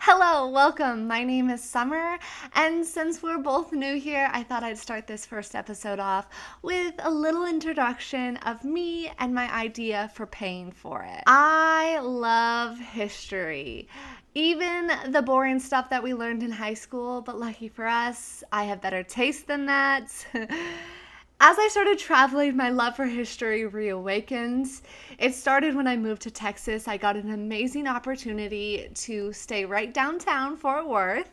Hello, welcome. My name is Summer, and since we're both new here, I thought I'd start this first episode off with a little introduction of me and my idea for paying for it. I love history. Even the boring stuff that we learned in high school, but lucky for us, I have better taste than that. As I started traveling, my love for history reawakens. It started when I moved to Texas. I got an amazing opportunity to stay right downtown, Fort Worth.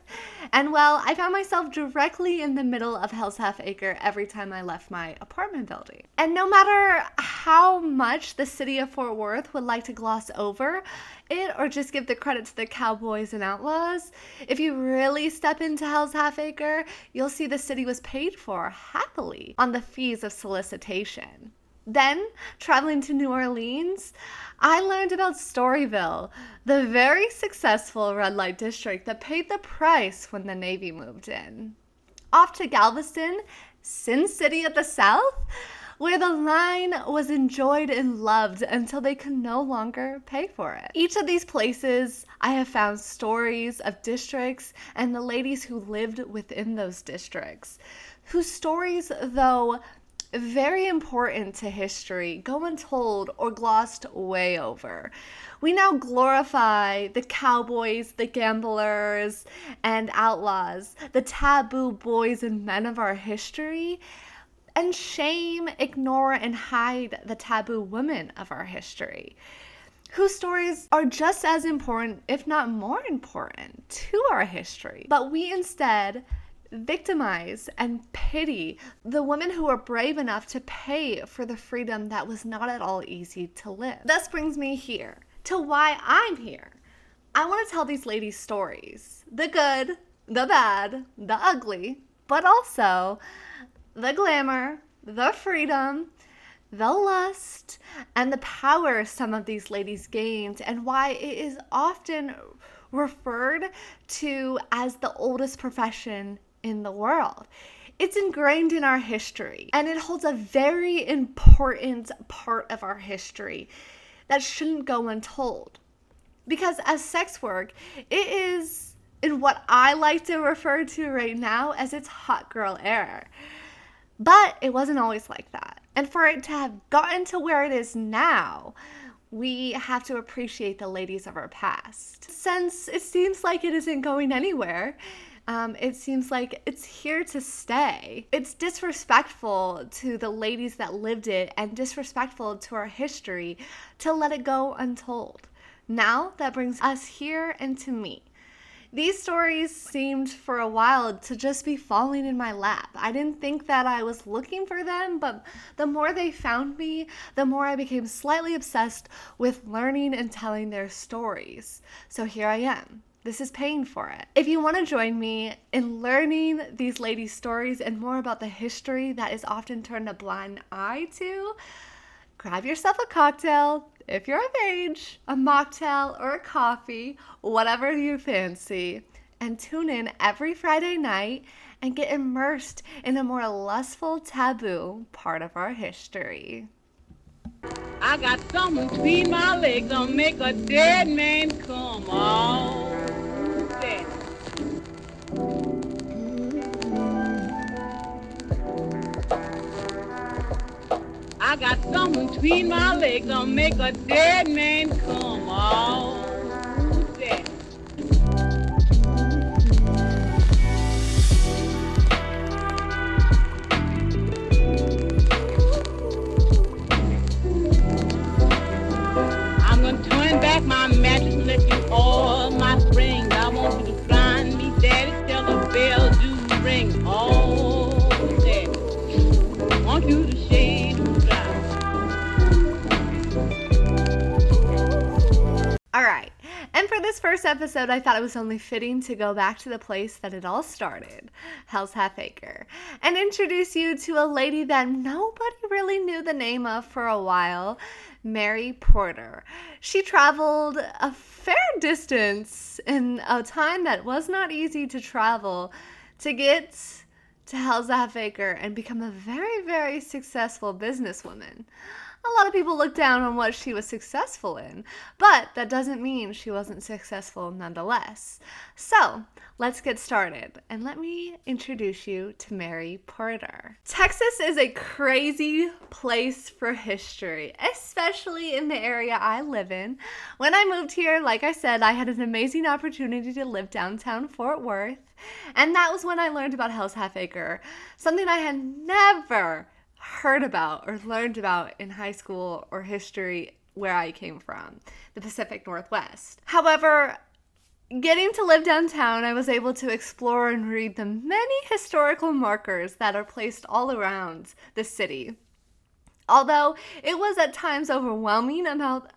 And well, I found myself directly in the middle of Hell's Half Acre every time I left my apartment building. And no matter how much the city of Fort Worth would like to gloss over it or just give the credit to the cowboys and outlaws, if you really step into Hell's Half Acre, you'll see the city was paid for happily on the fees of solicitation. Then, traveling to New Orleans, I learned about Storyville, the very successful red light district that paid the price when the Navy moved in. Off to Galveston, Sin City of the South, where the line was enjoyed and loved until they could no longer pay for it. Each of these places, I have found stories of districts and the ladies who lived within those districts, whose stories, though very important to history, go untold or glossed way over. We now glorify the cowboys, the gamblers, and outlaws, the taboo boys and men of our history, and shame, ignore, and hide the taboo women of our history, whose stories are just as important, if not more important, to our history. But we instead victimize and pity the women who are brave enough to pay for the freedom that was not at all easy to live. This brings me here to why I'm here. I want to tell these ladies' stories, the good, the bad, the ugly, but also the glamour, the freedom, the lust, and the power some of these ladies gained, and why it is often referred to as the oldest profession in the world. It's ingrained in our history, and it holds a very important part of our history that shouldn't go untold. Because as sex work, it is in what I like to refer to right now as its hot girl era. But it wasn't always like that. And for it to have gotten to where it is now, we have to appreciate the ladies of our past. Since it seems like it isn't going anywhere, it seems like it's here to stay. It's disrespectful to the ladies that lived it and disrespectful to our history to let it go untold. Now that brings us here and to me. These stories seemed for a while to just be falling in my lap. I didn't think that I was looking for them, but the more they found me, the more I became slightly obsessed with learning and telling their stories. So here I am. This is paying for it. If you want to join me in learning these ladies' stories and more about the history that is often turned a blind eye to, grab yourself a cocktail, if you're of age, a mocktail or a coffee, whatever you fancy, and tune in every Friday night and get immersed in a more lustful, taboo part of our history. I got something between my legs that'll make a dead man come. Oh, that. I got something between my legs that'll make a dead man come. Oh, that. I'm gonna turn back my mattress and let you all my springs. I want you to find me, daddy, till the bell do ring. Oh, daddy, I want you to shade the drive. All right, and for this first episode, I thought it was only fitting to go back to the place that it all started, Hell's Half Acre, and introduce you to a lady that nobody really knew the name of for a while, Mary Porter. She traveled a fair distance in a time that was not easy to travel to get to Hell's Half Acre and become a very, very successful businesswoman. A lot of people look down on what she was successful in, but that doesn't mean she wasn't successful nonetheless. So, let's get started, and let me introduce you to Mary Porter. Texas is a crazy place for history, especially in the area I live in. When I moved here, like I said, I had an amazing opportunity to live downtown Fort Worth, and that was when I learned about Hell's Half Acre, something I had never heard about or learned about in high school or history where I came from, the Pacific Northwest. However, getting to live downtown, I was able to explore and read the many historical markers that are placed all around the city. Although it was at times overwhelming amount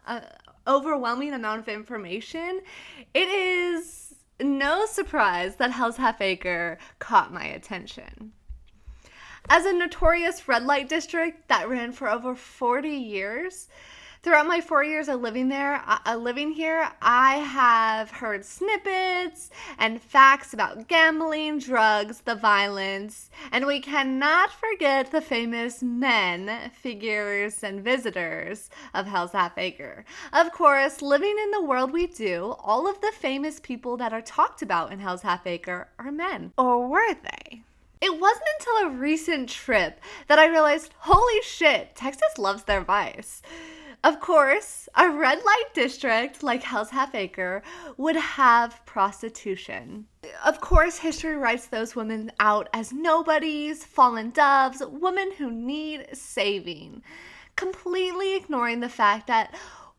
of information, it is no surprise that Hell's Half Acre caught my attention. As a notorious red light district that ran for over 40 years, throughout my 4 years of living here, I have heard snippets and facts about gambling, drugs, the violence, and we cannot forget the famous men, figures, and visitors of Hell's Half Acre. Of course, living in the world we do, all of the famous people that are talked about in Hell's Half Acre are men. Or were they? It wasn't until a recent trip that I realized, holy shit, Texas loves their vice. Of course, a red light district like Hell's Half Acre would have prostitution. Of course, history writes those women out as nobodies, fallen doves, women who need saving, completely ignoring the fact that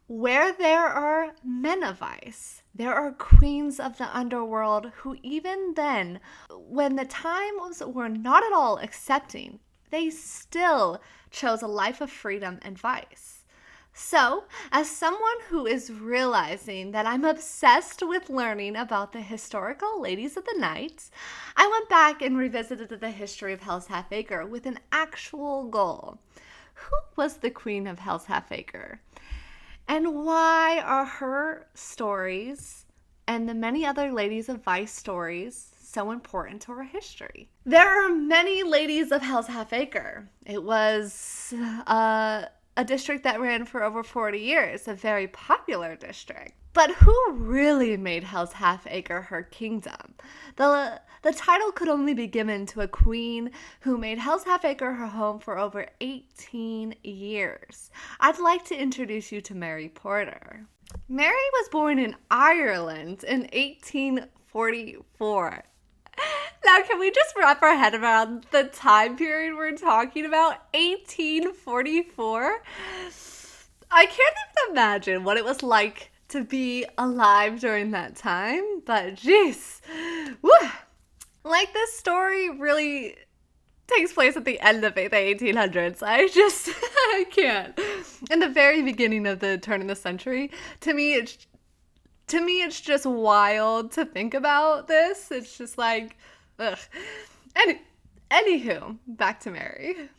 where there are men of vice, there are queens of the underworld who even then, when the times were not at all accepting, they still chose a life of freedom and vice. So, as someone who is realizing that I'm obsessed with learning about the historical ladies of the night, I went back and revisited the history of Hell's Half Acre with an actual goal. Who was the queen of Hell's Half Acre? And why are her stories and the many other ladies of vice stories so important to our history? There are many ladies of Hell's Half Acre. It was a district that ran for over 40 years, a very popular district. But who really made Hell's Half Acre her kingdom? The title could only be given to a queen who made Hell's Half Acre her home for over 18 years. I'd like to introduce you to Mary Porter. Mary was born in Ireland in 1844. Now, can we just wrap our head around the time period we're talking about? 1844? I can't even imagine what it was like to be alive during that time, but jeez. Woo! Like, this story really takes place at the end of the 1800s. I can't. In the very beginning of the turn of the century, to me, it's just wild to think about this. It's just like, ugh. Anywho, back to Mary.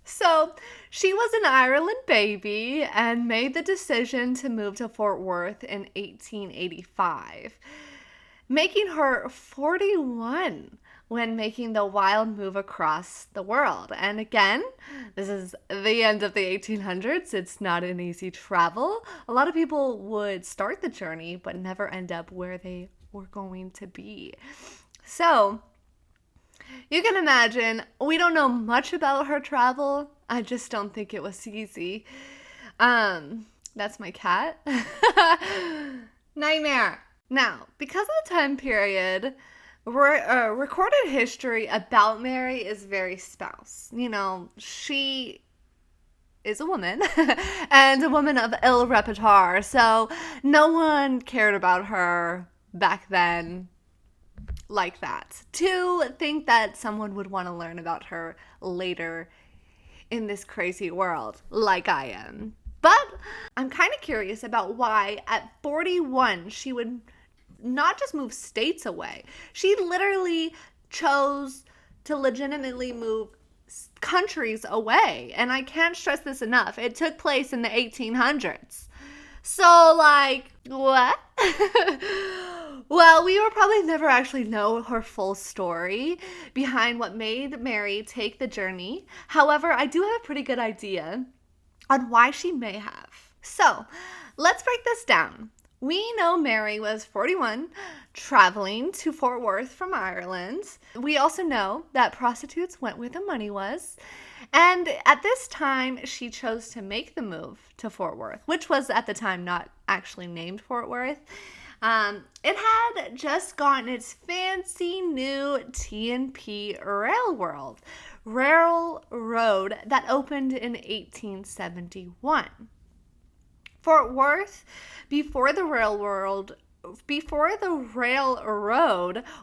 So, she was an Ireland baby and made the decision to move to Fort Worth in 1885, making her 41 when making the wild move across the world. And again, this is the end of the 1800s. It's not an easy travel. A lot of people would start the journey but never end up where they were going to be. So, you can imagine, we don't know much about her travel. I just don't think it was easy. That's my cat. Nightmare. Now, because of the time period, recorded history about Mary is very sparse. You know, she is a woman and a woman of ill repertoire, so no one cared about her back then like that. To think that someone would want to learn about her later in this crazy world, like I am. But I'm kind of curious about why at 41 she would not just move states away. She literally chose to legitimately move countries away. And I can't stress this enough. It took place in the 1800s. So, like, what? Well, we will probably never actually know her full story behind what made Mary take the journey. However, I do have a pretty good idea on why she may have. So let's break this down. We know Mary was 41, traveling to Fort Worth from Ireland. We also know that prostitutes went where the money was. And at this time, she chose to make the move to Fort Worth, which was at the time not actually named Fort Worth. It had just gotten its fancy new T&P Railroad that opened in 1871. Fort Worth, before the railroad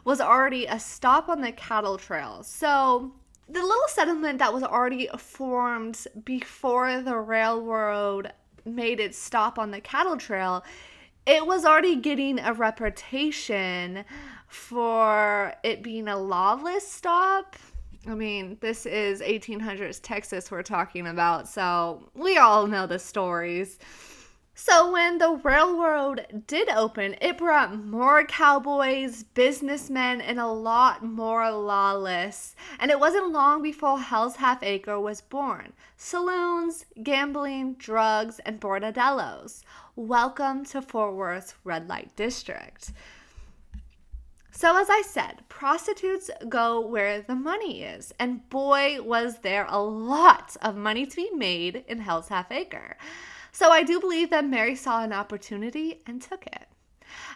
was already a stop on the cattle trail. So the little settlement that was already formed before the railroad made its stop on the cattle trail, it was already getting a reputation for it being a lawless stop. I mean, this is 1800s Texas we're talking about, so we all know the stories. So when the railroad did open, it brought more cowboys, businessmen, and a lot more lawless. And it wasn't long before Hell's Half Acre was born. Saloons, gambling, drugs, and bordellos. Welcome to Fort Worth's red light district. So as I said, prostitutes go where the money is. And boy, was there a lot of money to be made in Hell's Half Acre. So I do believe that Mary saw an opportunity and took it.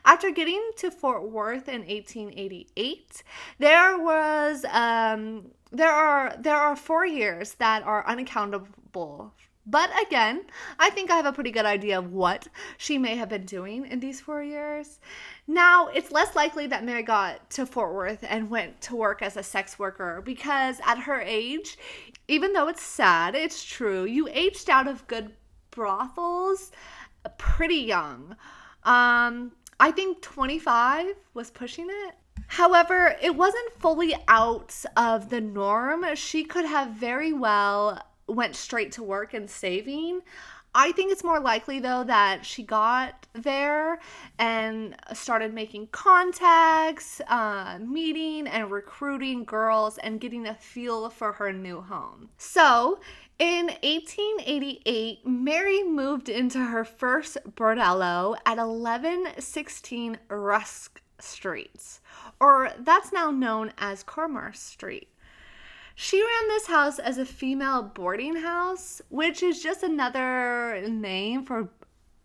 After getting to Fort Worth in 1888, there are 4 years that are unaccountable. But again, I think I have a pretty good idea of what she may have been doing in these 4 years. Now, it's less likely that Mary got to Fort Worth and went to work as a sex worker because at her age, even though it's sad, it's true, you aged out of good brothels pretty young. I think 25 was pushing it. However, it wasn't fully out of the norm. She could have very well went straight to work and saving. I think it's more likely, though, that she got there and started making contacts, meeting and recruiting girls and getting a feel for her new home. So in 1888, Mary moved into her first bordello at 1116 Rusk Street, or that's now known as Cromer Street. She ran this house as a female boarding house, which is just another name for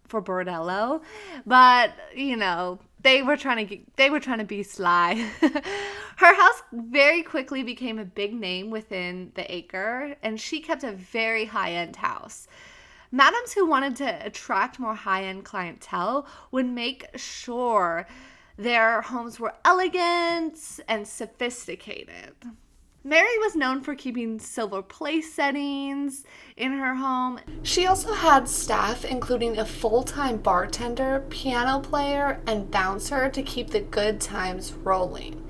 bordello, but you know, they were trying to be sly. Her house very quickly became a big name within the acre, and she kept a very high-end house. Madams who wanted to attract more high-end clientele would make sure their homes were elegant and sophisticated. Mary was known for keeping silver place settings in her home. She also had staff, including a full-time bartender, piano player, and bouncer to keep the good times rolling.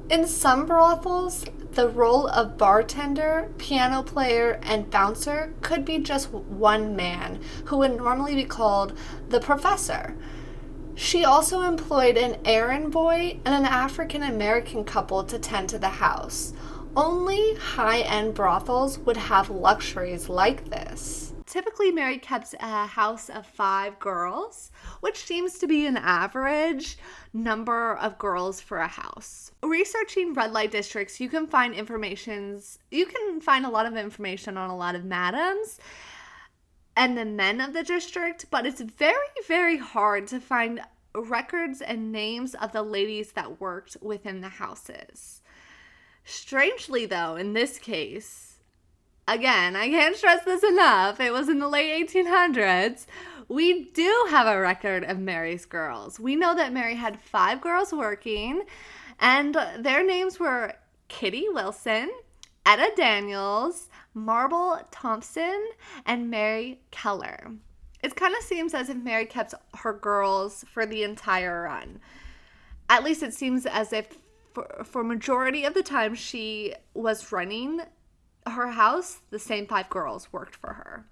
In some brothels, the role of bartender, piano player, and bouncer could be just one man, who would normally be called the professor. She also employed an errand boy and an African-American couple to tend to the house. Only high-end brothels would have luxuries like this. Typically, Mary kept a house of 5 girls, which seems to be an average number of girls for a house. Researching red light districts, you can find a lot of information on a lot of madams and the men of the district, but it's very, very hard to find records and names of the ladies that worked within the houses. Strangely, though, in this case, again, I can't stress this enough, it was in the late 1800s, we do have a record of Mary's girls. We know that Mary had 5 girls working, and their names were Kitty Wilson, Etta Daniels, Marble Thompson, and Mary Keller. It kind of seems as if Mary kept her girls for the entire run. At least it seems as if for majority of the time she was running her house, the same 5 girls worked for her.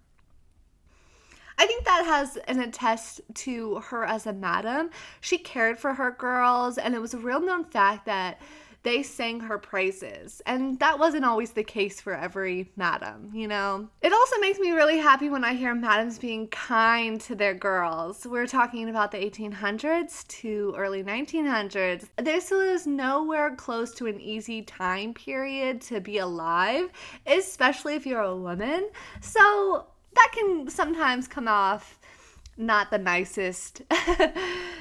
I think that has an attest to her as a madam. She cared for her girls, and it was a real known fact that they sang her praises. And that wasn't always the case for every madam, you know? It also makes me really happy when I hear madams being kind to their girls. We're talking about the 1800s to early 1900s. This was nowhere close to an easy time period to be alive, especially if you're a woman. So that can sometimes come off not the nicest.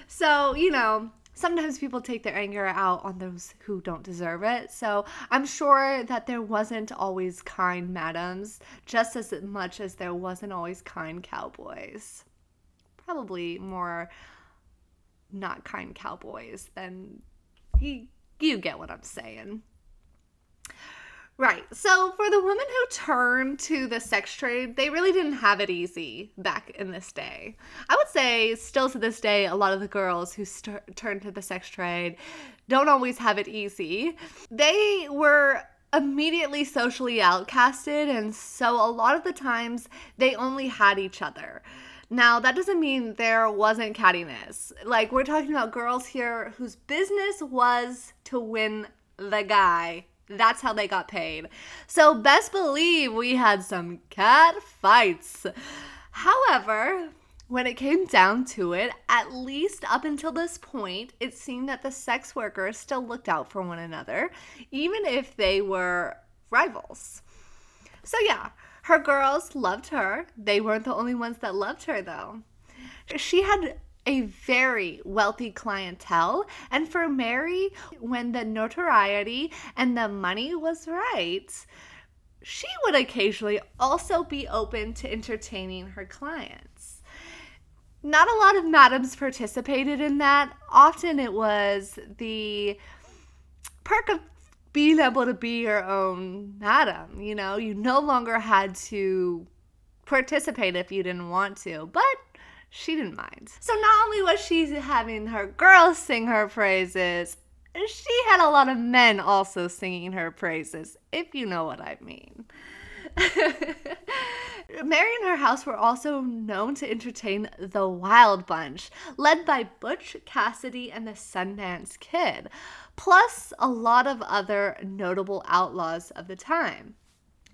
So, you know, sometimes people take their anger out on those who don't deserve it. So I'm sure that there wasn't always kind madams, just as much as there wasn't always kind cowboys. Probably more not kind cowboys than you get what I'm saying. Right. So for the women who turned to the sex trade, they really didn't have it easy back in this day. I would say still to this day, a lot of the girls who turn to the sex trade don't always have it easy. They were immediately socially outcasted, and so a lot of the times they only had each other. Now, that doesn't mean there wasn't cattiness. Like, we're talking about girls here whose business was to win the guy. That's how they got paid. So best believe we had some cat fights. However, when it came down to it, at least up until this point, it seemed that the sex workers still looked out for one another, even if they were rivals. So yeah, her girls loved her. They weren't the only ones that loved her, though. She had a very wealthy clientele, and for Mary, when the notoriety and the money was right, she would occasionally also be open to entertaining her clients. Not a lot of madams participated in that. Often it was the perk of being able to be your own madam. You know, you no longer had to participate if you didn't want to, but she didn't mind. So not only was she having her girls sing her praises, she had a lot of men also singing her praises, if you know what I mean. Mary and her house were also known to entertain the Wild Bunch, led by Butch Cassidy and the Sundance Kid, plus a lot of other notable outlaws of the time.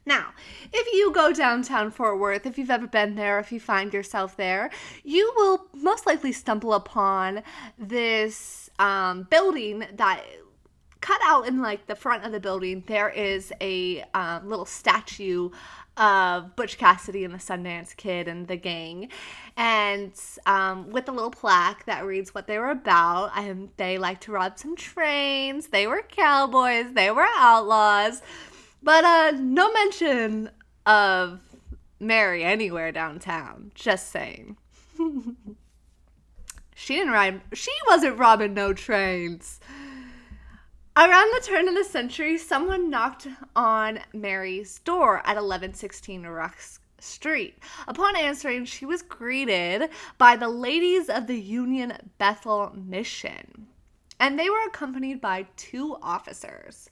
Now, if you go downtown Fort Worth, if you've ever been there, if you find yourself there, you will most likely stumble upon this building that cut out in like the front of the building. There is a little statue of Butch Cassidy and the Sundance Kid and the gang, and with a little plaque that reads what they were about. They liked to rob some trains. They were cowboys. They were outlaws. But no mention of Mary anywhere downtown. Just saying. She wasn't robbing no trains. Around the turn of the century, someone knocked on Mary's door at 1116 Rusk Street. Upon answering, she was greeted by the ladies of the Union Bethel Mission, and they were accompanied by 2 officers.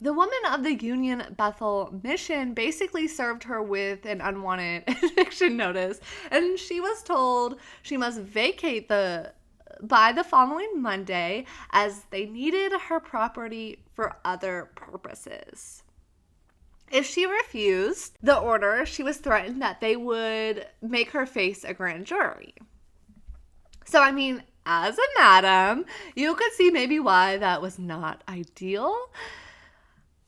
The woman of the Union Bethel Mission basically served her with an unwanted eviction notice, and she was told she must vacate by the following Monday, as they needed her property for other purposes. If she refused the order, she was threatened that they would make her face a grand jury. So, I mean, as a madam, you could see maybe why that was not ideal.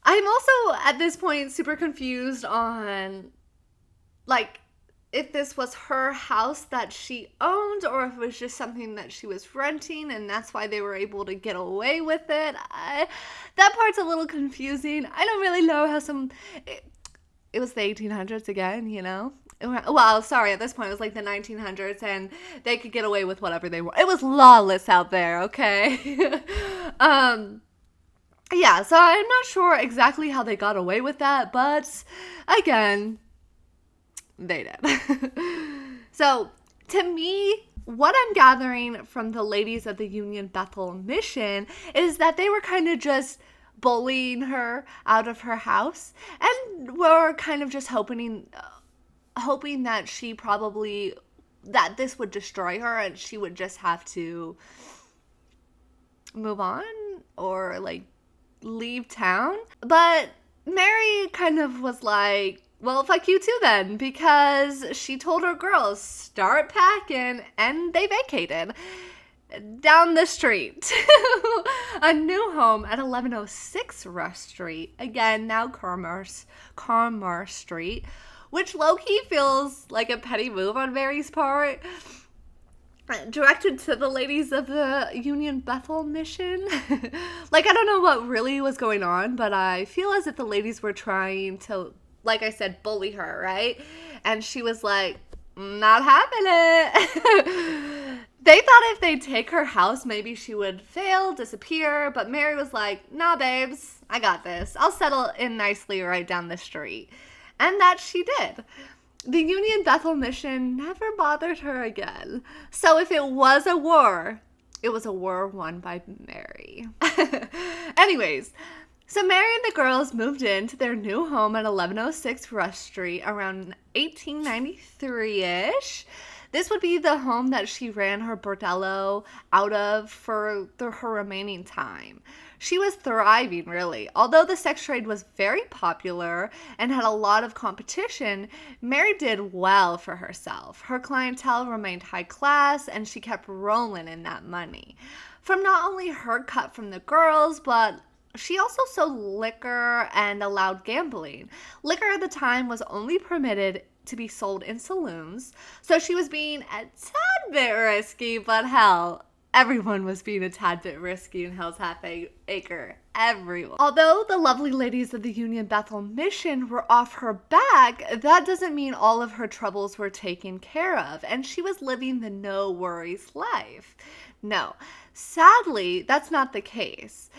I'm also, at this point, super confused on, like, if this was her house that she owned, or if it was just something that she was renting, and that's why they were able to get away with it. That part's a little confusing. I don't really know how it was the 1800s again, you know? Well, sorry, at this point, it was like the 1900s, and they could get away with whatever they want. It was lawless out there, okay? Yeah, so I'm not sure exactly how they got away with that, but again, they did. So, to me, what I'm gathering from the ladies of the Union Bethel Mission is that they were kind of just bullying her out of her house, and were kind of just hoping that that this would destroy her, and she would just have to move on or like leave town. But Mary kind of was like, well, fuck you too then, because she told her girls, start packing, and they vacated down the street to a new home at 1106 Rush Street. Again, now Carmar Street, which low-key feels like a petty move on Mary's part. Directed to the ladies of the Union Bethel Mission. Like, I don't know what really was going on, but I feel as if the ladies were trying to, like I said, bully her, right? And she was like, not having it. They thought if they'd take her house, maybe she would fail, disappear, but Mary was like, nah, babes, I got this. I'll settle in nicely right down the street. And that she did. The Union Bethel Mission never bothered her again. So if it was a war, it was a war won by Mary. Anyways, so Mary and the girls moved into their new home at 1106 Rush Street around 1893-ish. This would be the home that she ran her bordello out of for her remaining time. She was thriving, really. Although the sex trade was very popular and had a lot of competition, Mary did well for herself. Her clientele remained high class, and she kept rolling in that money. From not only her cut from the girls, but she also sold liquor and allowed gambling. Liquor at the time was only permitted to be sold in saloons, so she was being a tad bit risky, but hell, everyone was being a tad bit risky in Hell's Half Acre. Everyone. Although the lovely ladies of the Union Bethel Mission were off her back, that doesn't mean all of her troubles were taken care of, and she was living the no worries life. No, sadly, that's not the case.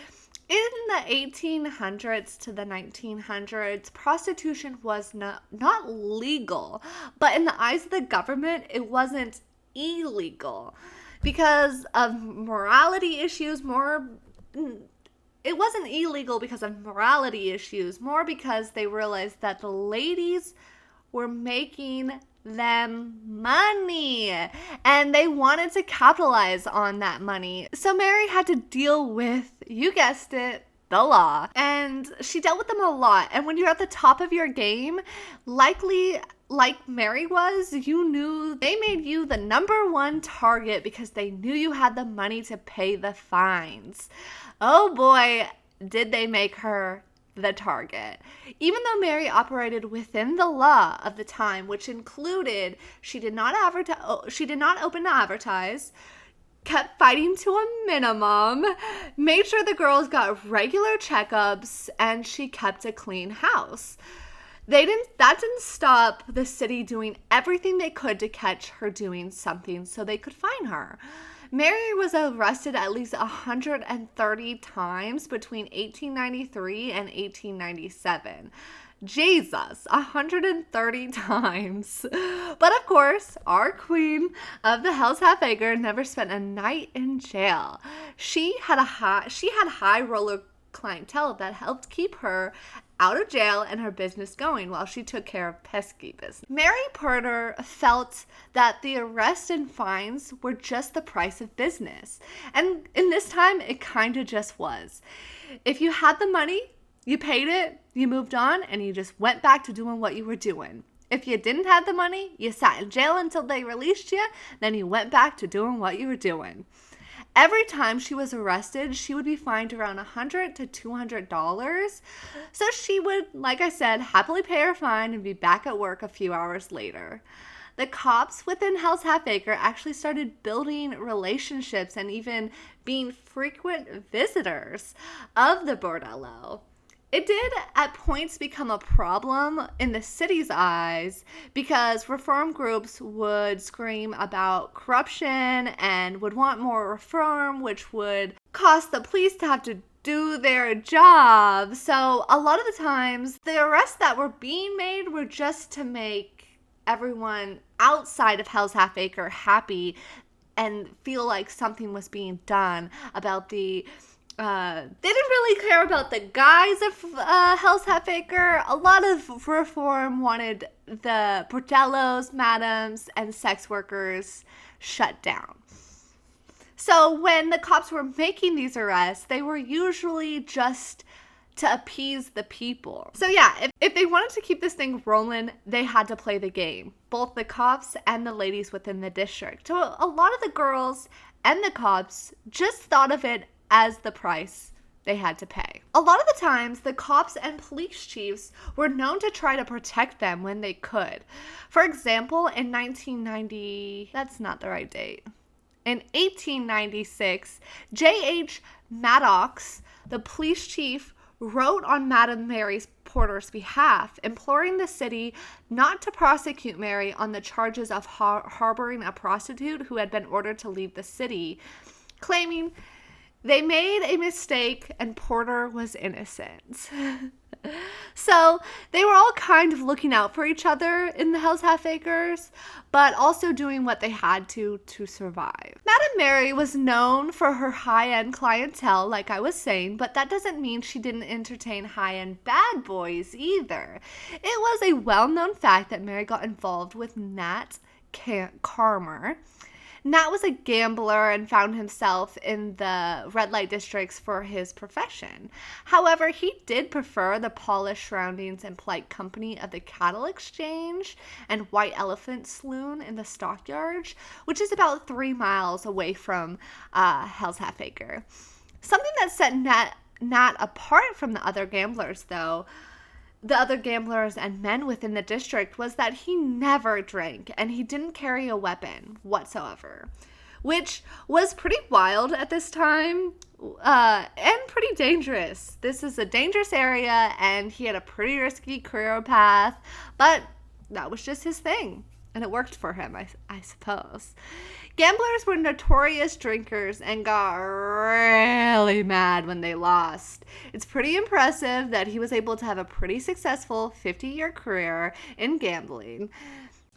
In the 1800s to the 1900s, prostitution was not legal, but in the eyes of the government, it wasn't illegal because of morality issues. It wasn't illegal because of morality issues, more because they realized that the ladies were making them money and they wanted to capitalize on that money. So Mary had to deal with, you guessed it, the law. And she dealt with them a lot. And when you're at the top of your game, likely like Mary was, you knew they made you the number one target because they knew you had the money to pay the fines. Oh boy, did they make her the target. Even though Mary operated within the law of the time, which included she did not open to advertise, kept fighting to a minimum, made sure the girls got regular checkups, and she kept a clean house. That didn't stop the city doing everything they could to catch her doing something so they could find her. Mary was arrested at least 130 times between 1893 and 1897. Jesus, 130 times. But of course, our queen of the Hell's Half Acre never spent a night in jail. She had high roller clientele that helped keep her out of jail and her business going while she took care of pesky business. Mary Porter felt that the arrests and fines were just the price of business. And in this time, it kind of just was. If you had the money, you paid it, you moved on, and you just went back to doing what you were doing. If you didn't have the money, you sat in jail until they released you, then you went back to doing what you were doing. Every time she was arrested, she would be fined around $100 to $200. So she would, like I said, happily pay her fine and be back at work a few hours later. The cops within Hell's Half Acre actually started building relationships and even being frequent visitors of the bordello. It did at points become a problem in the city's eyes because reform groups would scream about corruption and would want more reform, which would cost the police to have to do their job. So a lot of the times, the arrests that were being made were just to make everyone outside of Hell's Half Acre happy and feel like something was being done about the they didn't really care about the guys of Hell's Half Acre. A lot of reform wanted the bordellos, madams, and sex workers shut down. So when the cops were making these arrests, they were usually just to appease the people. So yeah, if they wanted to keep this thing rolling, they had to play the game, both the cops and the ladies within the district. So a lot of the girls and the cops just thought of it as the price they had to pay. A lot of the times, the cops and police chiefs were known to try to protect them when they could. For example, in 1990, that's not the right date. In 1896, J.H. Maddox, the police chief, wrote on Madame Mary Porter's behalf, imploring the city not to prosecute Mary on the charges of harboring a prostitute who had been ordered to leave the city, claiming they made a mistake and Porter was innocent. So they were all kind of looking out for each other in the Hell's Half Acres, but also doing what they had to survive. Madame Mary was known for her high-end clientele, like I was saying, but that doesn't mean she didn't entertain high-end bad boys either. It was a well-known fact that Mary got involved with Nat Carmer. Nat was a gambler and found himself in the red light districts for his profession. However, he did prefer the polished surroundings and polite company of the Cattle Exchange and White Elephant Saloon in the Stockyards, which is about 3 miles away from Hell's Half Acre. Something that set Nat apart from the other gamblers, though, the other gamblers and men within the district, was that he never drank and he didn't carry a weapon whatsoever, which was pretty wild at this time and pretty dangerous. This is a dangerous area and he had a pretty risky career path, but that was just his thing and it worked for him, I suppose. Gamblers were notorious drinkers and got really mad when they lost. It's pretty impressive that he was able to have a pretty successful 50-year career in gambling.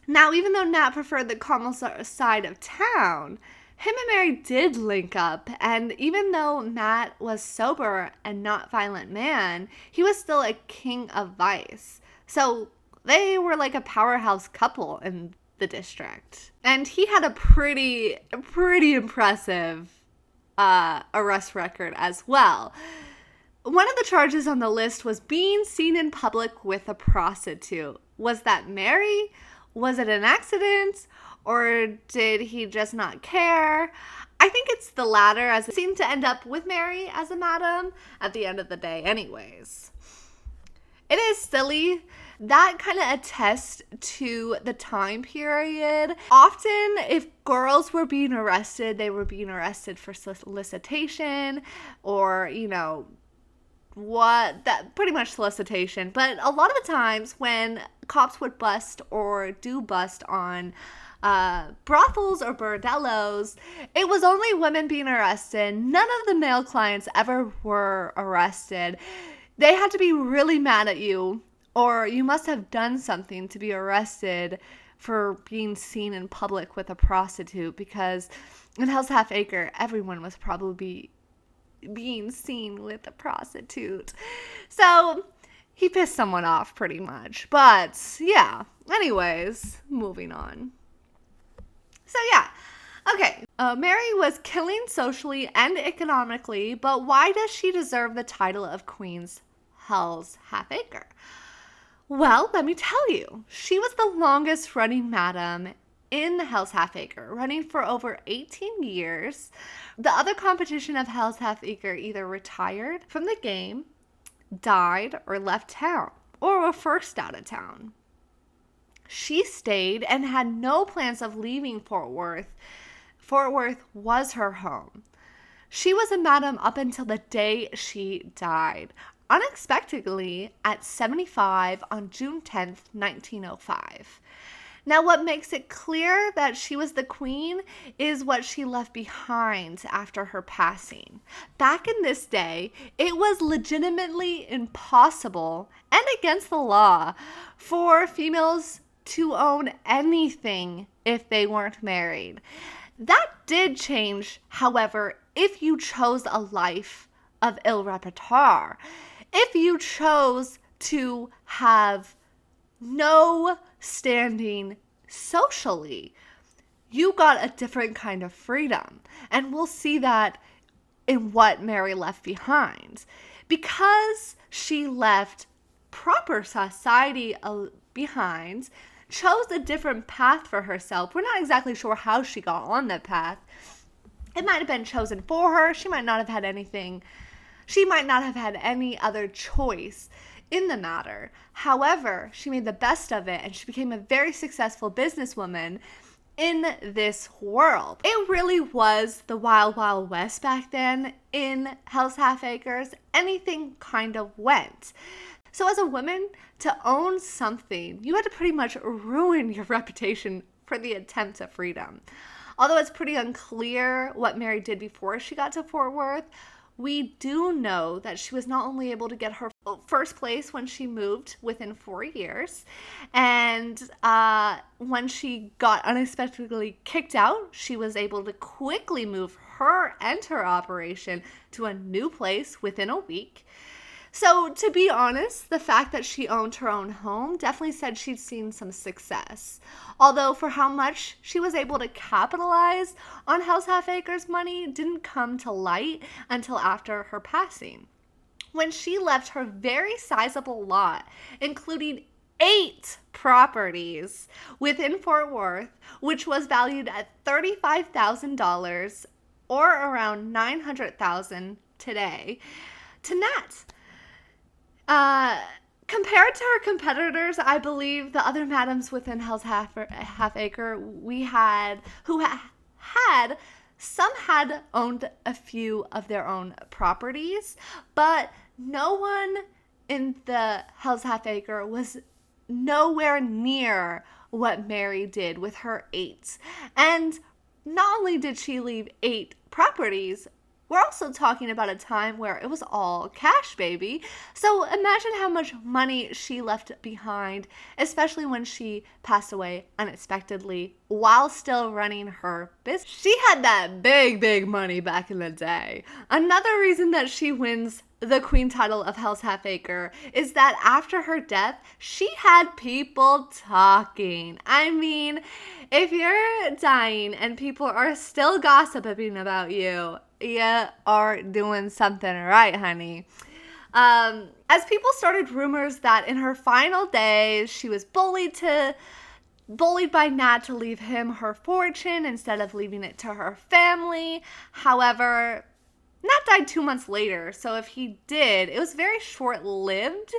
Now, even though Nat preferred the calmer side of town, him and Mary did link up, and even though Nat was sober and not violent man, he was still a king of vice. So they were like a powerhouse couple in the district. And he had a pretty impressive arrest record as well. One of the charges on the list was being seen in public with a prostitute. Was that Mary? Was it an accident? Or did he just not care? I think it's the latter, as it seemed to end up with Mary as a madam at the end of the day anyways. It is silly. That kind of attests to the time period. Often, if girls were being arrested, they were being arrested for solicitation or, pretty much solicitation. But a lot of the times when cops would bust or do bust on brothels or bordellos, it was only women being arrested. None of the male clients ever were arrested. They had to be really mad at you, or you must have done something to be arrested for being seen in public with a prostitute, because in Hell's Half Acre, everyone was probably being seen with a prostitute. So he pissed someone off pretty much. But yeah, anyways, moving on. So yeah, okay. Mary was killing socially and economically, but why does she deserve the title of Queen's Hell's Half Acre? Well, let me tell you. She was the longest running madam in Hell's Half Acre, running for over 18 years. The other competition of Hell's Half Acre either retired from the game, died, or left town, or were forced out of town. She stayed and had no plans of leaving Fort Worth. Fort Worth was her home. She was a madam up until the day she died, unexpectedly at 75 on June 10th, 1905. Now, what makes it clear that she was the queen is what she left behind after her passing. Back in this day, it was legitimately impossible and against the law for females to own anything if they weren't married. That did change, however, if you chose a life of ill repertoire. If you chose to have no standing socially, you got a different kind of freedom. And we'll see that in what Mary left behind. Because she left proper society behind, chose a different path for herself. We're not exactly sure how she got on that path. It might have been chosen for her. She might not have had anything. She might not have had any other choice in the matter. However, she made the best of it and she became a very successful businesswoman in this world. It really was the wild, wild west back then in Hell's Half Acres. Anything kind of went. So as a woman, to own something, you had to pretty much ruin your reputation for the attempt at freedom. Although it's pretty unclear what Mary did before she got to Fort Worth, we do know that she was not only able to get her first place when she moved within 4 years, and when she got unexpectedly kicked out, she was able to quickly move her and her operation to a new place within a week. So to be honest, the fact that she owned her own home definitely said she'd seen some success. Although for how much she was able to capitalize on Hell's Half Acres money didn't come to light until after her passing, when she left her very sizable lot, including 8 properties within Fort Worth, which was valued at $35,000 or around $900,000 today, to Nat. Compared to her competitors, I believe the other madams within Hell's Half Acre some had owned a few of their own properties, but no one in the Hell's Half Acre was nowhere near what Mary did with her 8. And not only did she leave 8 properties, we're also talking about a time where it was all cash, baby. So imagine how much money she left behind, especially when she passed away unexpectedly while still running her business. She had that big, big money back in the day. Another reason that she wins the queen title of Hell's Half Acre is that after her death, she had people talking. I mean, if you're dying and people are still gossiping about you, you are doing something right, honey. As people started rumors that in her final days, she was bullied by Nat to leave him her fortune instead of leaving it to her family. However, Nat died 2 months later, so if he did, it was very short-lived.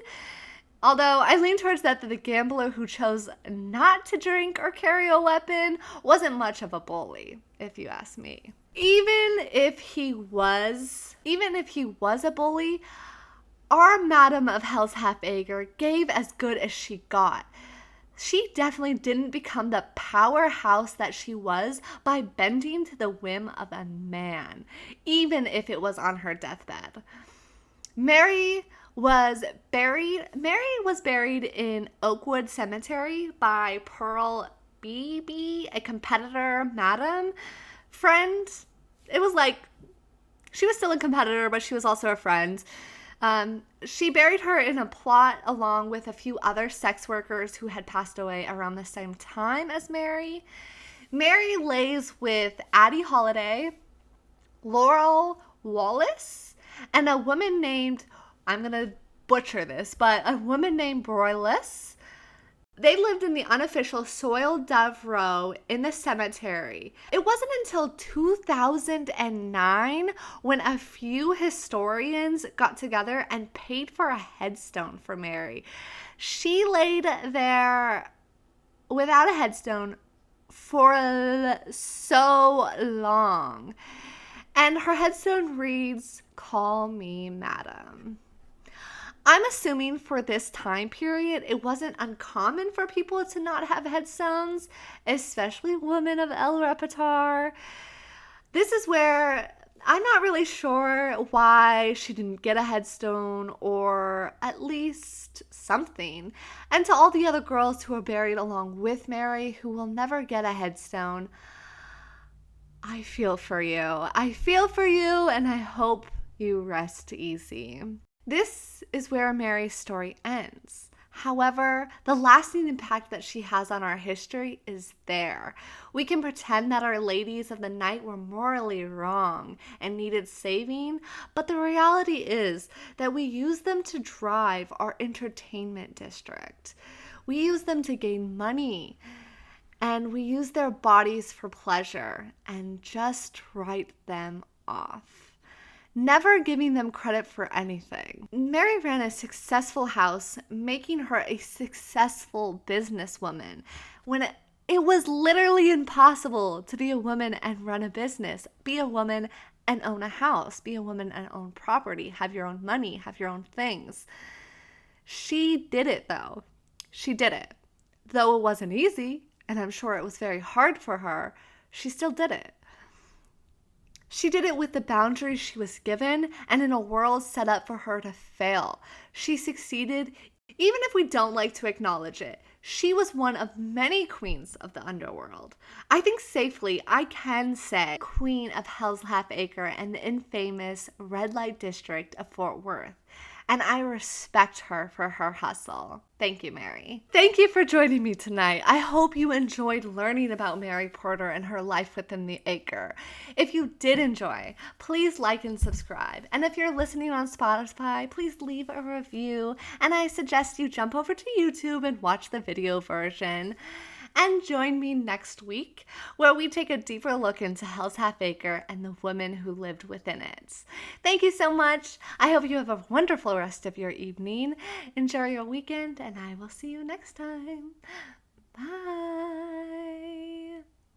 Although I lean towards that the gambler who chose not to drink or carry a weapon wasn't much of a bully, if you ask me. Even if he was a bully, our Madam of Hell's Half Acre gave as good as she got. She definitely didn't become the powerhouse that she was by bending to the whim of a man, even if it was on her deathbed. Mary was buried in Oakwood Cemetery by Pearl Beebe, a competitor madam friend. It was like she was still a competitor, but she was also a friend. She buried her in a plot along with a few other sex workers who had passed away around the same time as Mary. Mary lays with Addie Holiday, Laurel Wallace, and a woman named, I'm going to butcher this, but a woman named Broyless. They lived in the unofficial Soiled Dove Row in the cemetery. It wasn't until 2009 when a few historians got together and paid for a headstone for Mary. She laid there without a headstone for so long. And her headstone reads, "Call me Madam." I'm assuming for this time period, it wasn't uncommon for people to not have headstones, especially women of El Repertoire. This is where I'm not really sure why she didn't get a headstone or at least something. And to all the other girls who are buried along with Mary who will never get a headstone, I feel for you. I feel for you, and I hope you rest easy. This is where Mary's story ends. However, the lasting impact that she has on our history is there. We can pretend that our ladies of the night were morally wrong and needed saving, but the reality is that we use them to drive our entertainment district. We use them to gain money, and we use their bodies for pleasure and just write them off, never giving them credit for anything. Mary ran a successful house, making her a successful businesswoman when it was literally impossible to be a woman and run a business, be a woman and own a house, be a woman and own property, have your own money, have your own things. She did it though. She did it. Though it wasn't easy, and I'm sure it was very hard for her, she still did it. She did it with the boundaries she was given and in a world set up for her to fail. She succeeded, even if we don't like to acknowledge it. She was one of many queens of the underworld. I think safely I can say queen of Hell's Half Acre and the infamous red light district of Fort Worth. And I respect her for her hustle. Thank you, Mary. Thank you for joining me tonight. I hope you enjoyed learning about Mary Porter and her life within the acre. If you did enjoy, please like and subscribe. And if you're listening on Spotify, please leave a review. And I suggest you jump over to YouTube and watch the video version. And join me next week where we take a deeper look into Hell's Half Acre and the women who lived within it. Thank you so much. I hope you have a wonderful rest of your evening. Enjoy your weekend, and I will see you next time. Bye.